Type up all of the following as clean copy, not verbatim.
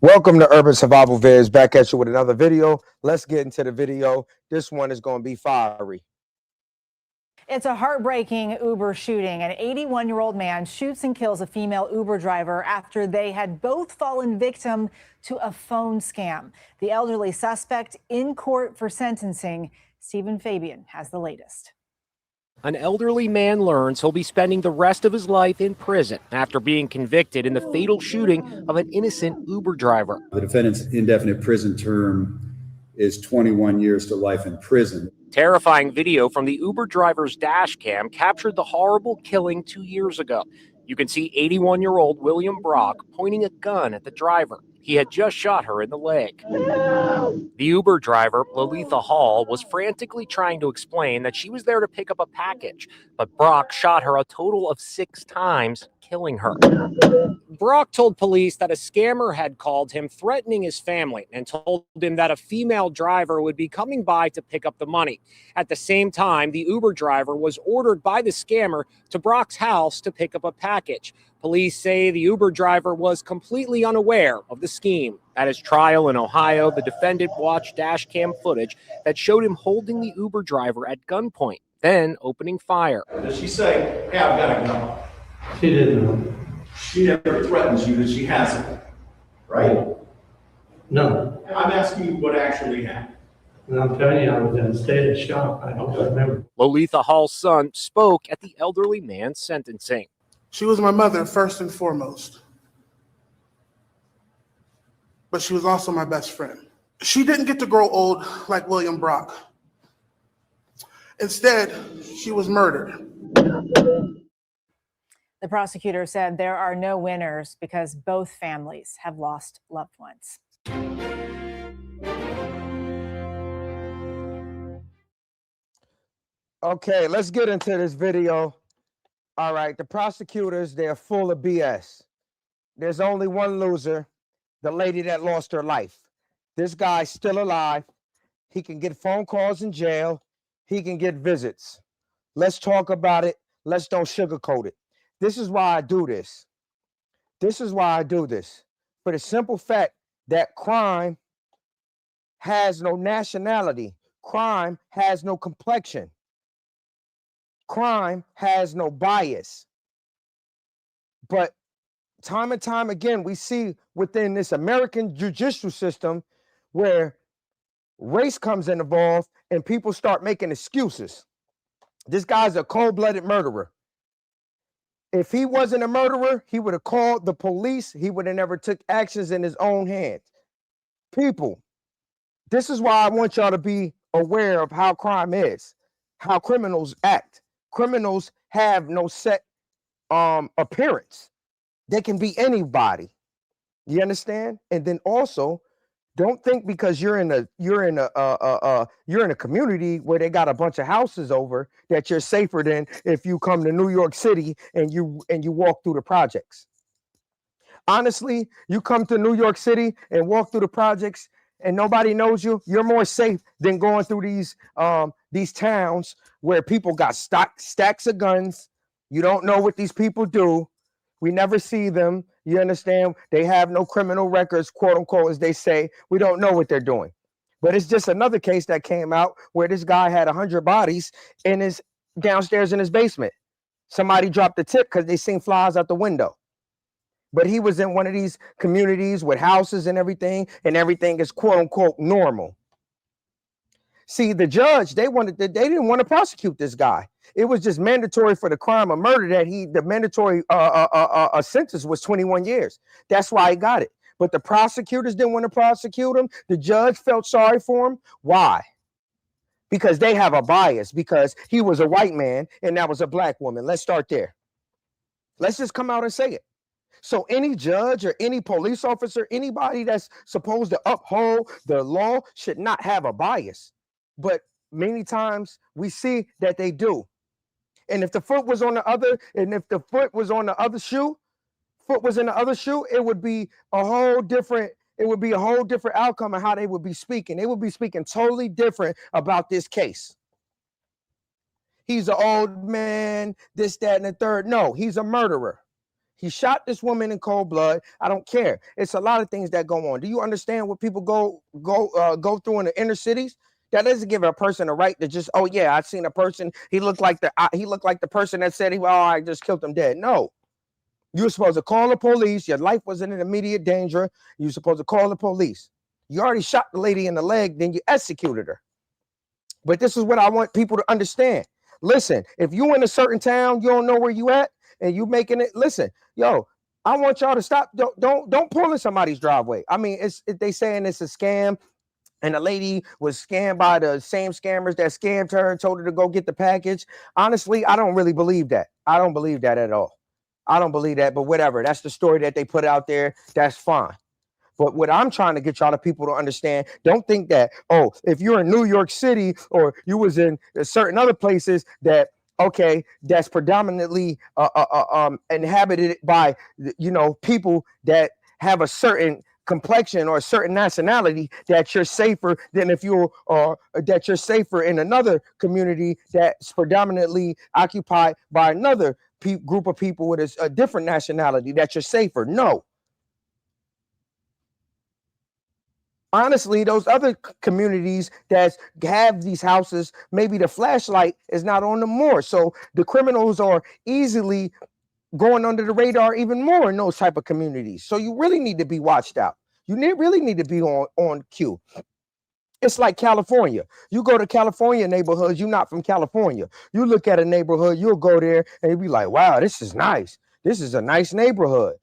Welcome to Urban Survival Viz. Back at you with another video. Let's get into the video. This one is going to be fiery. It's a heartbreaking Uber shooting. An 81-year-old man shoots and kills a female Uber driver after they had both fallen victim to a phone scam. The elderly suspect in court for sentencing. Stephen Fabian has the latest. An elderly man learns he'll be spending the rest of his life in prison after being convicted in the fatal shooting of an innocent Uber driver. The defendant's indefinite prison term is 21 years to life in prison. Terrifying video from the Uber driver's dash cam captured the horrible killing 2 years ago. You can see 81-year-old William Brock pointing a gun at the driver. He had just shot her in the leg. The Uber driver, Lolitha Hall, was frantically trying to explain that she was there to pick up a package, but Brock shot her a total of 6 times, killing her. Brock told police that a scammer had called him threatening his family and told him that a female driver would be coming by to pick up the money. At the same time, the Uber driver was ordered by the scammer to Brock's house to pick up a package. Police say the Uber driver was completely unaware of the scheme. At his trial in Ohio, the defendant watched dash cam footage that showed him holding the Uber driver at gunpoint, then opening fire. Does she say, hey, I've got a gun? She didn't know. She never threatens you that she has it, right? No. I'm asking you what actually happened. And I'm telling you, I was in a state of shock. I don't remember. Lolitha Hall's son spoke at the elderly man's sentencing. She was my mother first and foremost, but she was also my best friend. She didn't get to grow old like William Brock. Instead, she was murdered. The prosecutor said there are no winners because both families have lost loved ones. Okay, let's get into this video. All right, the prosecutors, they're full of BS. There's only one loser, the lady that lost her life. This guy's still alive. He can get phone calls in jail. He can get visits. Let's talk about it. Let's don't sugarcoat it. This is why I do this. This is why I do this. For the simple fact that crime has no nationality. Crime has no complexion. Crime has no bias. But time and time again, we see within this American judicial system where race comes involved and people start making excuses. This guy's a cold-blooded murderer. If he wasn't a murderer, he would have called the police. He would have never took actions in his own hands. People, this is why I want y'all to be aware of how crime is, how criminals act. Criminals have no set appearance. They can be anybody. You understand? And then also, don't think because you're in a community where they got a bunch of houses over that you're safer than if you come to New York City and you walk through the projects. Honestly, you come to New York City and walk through the projects and nobody knows you, you're more safe than going through these towns where people got stacks of guns. You don't know what these people do. We never see them. You understand? They have no criminal records, quote unquote, as they say. We don't know what they're doing. But it's just another case that came out where this guy had 100 bodies in his downstairs in his basement. Somebody dropped the tip because they seen flies out the window. But he was in one of these communities with houses and everything is quote unquote normal. See, the judge, they didn't want to prosecute this guy. It was just mandatory for the crime of murder that the mandatory sentence was 21 years. That's why he got it. But the prosecutors didn't want to prosecute him. The judge felt sorry for him. Why? Because they have a bias, because he was a white man and that was a black woman. Let's start there. Let's just come out and say it. So any judge or any police officer, anybody that's supposed to uphold the law should not have a bias. But many times we see that they do. And if the foot was on the other, and if the foot was on the other shoe, foot was in the other shoe, it would be a whole different outcome of how they would be speaking. They would be speaking totally different about this case. He's an old man, this, that, and the third. No, he's a murderer. He shot this woman in cold blood. I don't care. It's a lot of things that go on. Do you understand what people go through in the inner cities? That doesn't give a person a right to just, oh yeah, I seen a person. He looked like the person that said I just killed him dead. No, you were supposed to call the police. Your life was in immediate danger. You were supposed to call the police. You already shot the lady in the leg, then you executed her. But this is what I want people to understand. Listen, if you in a certain town, you don't know where you at, and you making it. Listen, yo, I want y'all to stop. Don't pull in somebody's driveway. I mean, they saying it's a scam, and the lady was scammed by the same scammers that scammed her and told her to go get the package. Honestly, I don't really believe that. I don't believe that at all. I don't believe that. But whatever, that's the story that they put out there. That's fine. But what I'm trying to get y'all to people to understand, don't think that, oh, if you're in New York City or you was in certain other places that, okay, that's predominantly inhabited by, people that have a certain complexion or a certain nationality, that you're safer than if that you're safer in another community that's predominantly occupied by another group of people with a different nationality, that you're safer. No. Honestly, those other communities that have these houses, maybe the flashlight is not on them more. So the criminals are easily going under the radar even more in those type of communities. So you really need to be watched out. You really need to be on cue. It's like California. You go to California neighborhoods, you're not from California. You look at a neighborhood, you'll go there and you'll be like, wow, this is nice. This is a nice neighborhood.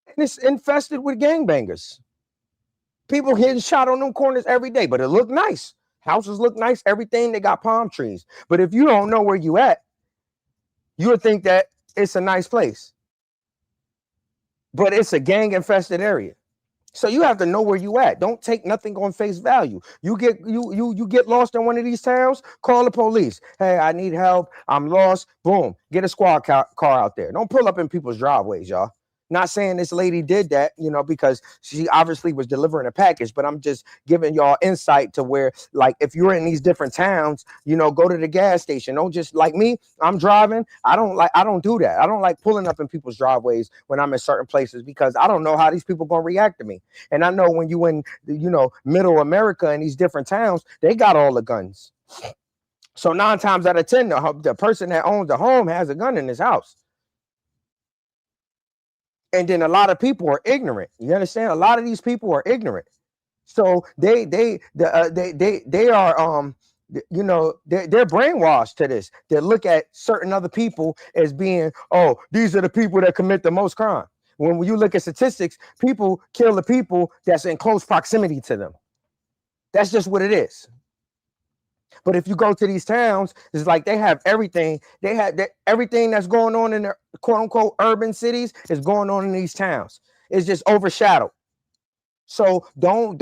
And it's infested with gangbangers. People getting shot on them corners every day, but it look nice. Houses look nice, everything. They got palm trees. But if you don't know where you at, you would think that it's a nice place. But it's a gang infested area. So you have to know where you at. Don't take nothing on face value. You get lost in one of these towns, call the police. Hey, I need help. I'm lost. Boom. Get a squad car out there. Don't pull up in people's driveways, y'all. Not saying this lady did that, because she obviously was delivering a package, but I'm just giving y'all insight to where, like, if you're in these different towns, go to the gas station. Don't just, like me, I'm driving. I don't do that. I don't like pulling up in people's driveways when I'm in certain places, because I don't know how these people going to react to me. And I know when you in, middle America in these different towns, they got all the guns. So 9 times out of 10, the person that owns the home has a gun in his house. And then a lot of people are ignorant. You understand? A lot of these people are ignorant. So they're brainwashed to this. They look at certain other people as being, oh, these are the people that commit the most crime. When you look at statistics, people kill the people that's in close proximity to them. That's just what it is. But if you go to these towns, it's like they have everything. They have everything that's going on in their quote unquote urban cities is going on in these towns. It's just overshadowed. So don't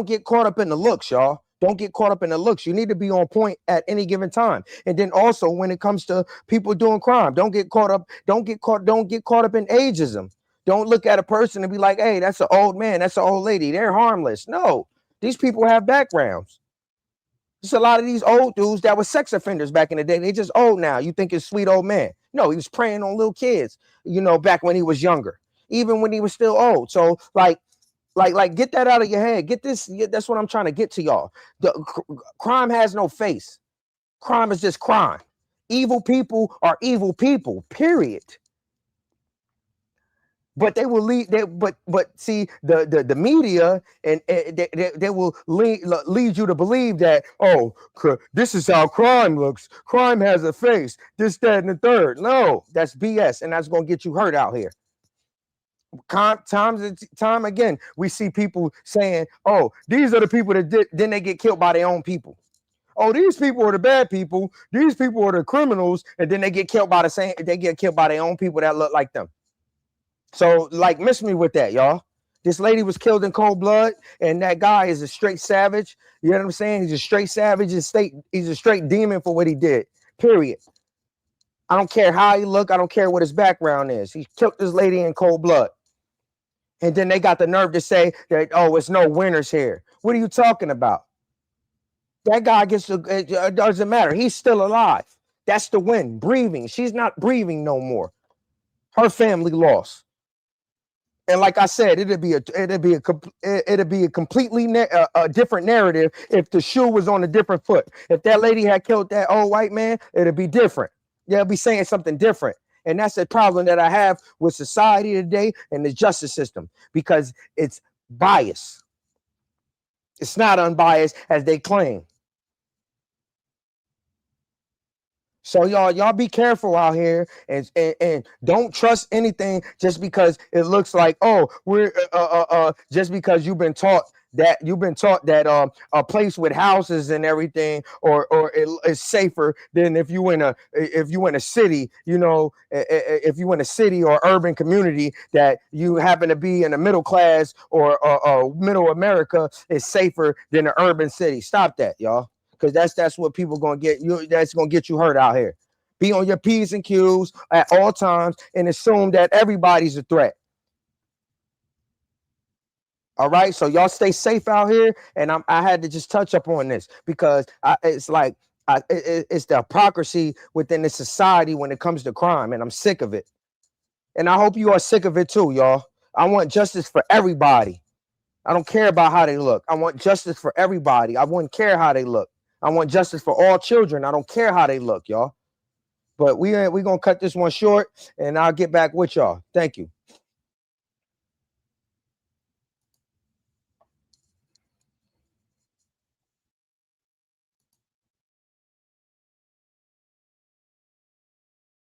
get caught up in the looks, y'all. Don't get caught up in the looks. You need to be on point at any given time. And then also when it comes to people doing crime, don't get caught up in ageism. Don't look at a person and be like, hey, that's an old man, that's an old lady. They're harmless. No, these people have backgrounds. There's a lot of these old dudes that were sex offenders back in the day. They just old now. You think it's sweet old man. No, he was preying on little kids, back when he was younger, even when he was still old. So like get that out of your head. Get this. That's what I'm trying to get to y'all. Crime has no face. Crime is just crime. Evil people are evil people, period. But they will lead. But see, the media and they will lead you to believe that, oh, this is how crime looks. Crime has a face. This, that, and the third. No, that's BS, and that's gonna get you hurt out here. Time again, we see people saying, oh, these are the people that did. Then they get killed by their own people. Oh, these people are the bad people. These people are the criminals, and then they get killed by their own people that look like them. So, like, miss me with that, y'all. This lady was killed in cold blood, and that guy is a straight savage. You know what I'm saying? He's a straight savage. He's a straight demon for what he did, period. I don't care how he look. I don't care what his background is. He killed this lady in cold blood. And then they got the nerve to say that, oh, it's no winners here. What are you talking about? That guy it doesn't matter. He's still alive. That's the win. Breathing. She's not breathing no more. Her family lost. And like I said, it'd be a completely a different narrative if the shoe was on a different foot. If that lady had killed that old white man, it'd be different. They'll be saying something different. And that's the problem that I have with society today and the justice system, because it's biased. It's not unbiased as they claim. So y'all be careful out here, and don't trust anything just because it looks like, oh, we're just because you've been taught that a place with houses and everything or it's safer than if you in a city, you know, if you in a city or urban community that you happen to be in a middle class or middle America is safer than an urban city. Stop that, y'all. Because that's what people gonna get you. That's gonna get you hurt out here. Be on your P's and Q's at all times and assume that everybody's a threat. All right, so y'all stay safe out here. And I had to just touch up on this because it's like it's the hypocrisy within the society when it comes to crime, and I'm sick of it. And I hope you are sick of it too, y'all. I want justice for everybody. I don't care about how they look. I want justice for everybody. I wouldn't care how they look. I want justice for all children. I don't care how they look, y'all. But we're going to cut this one short, and I'll get back with y'all. Thank you.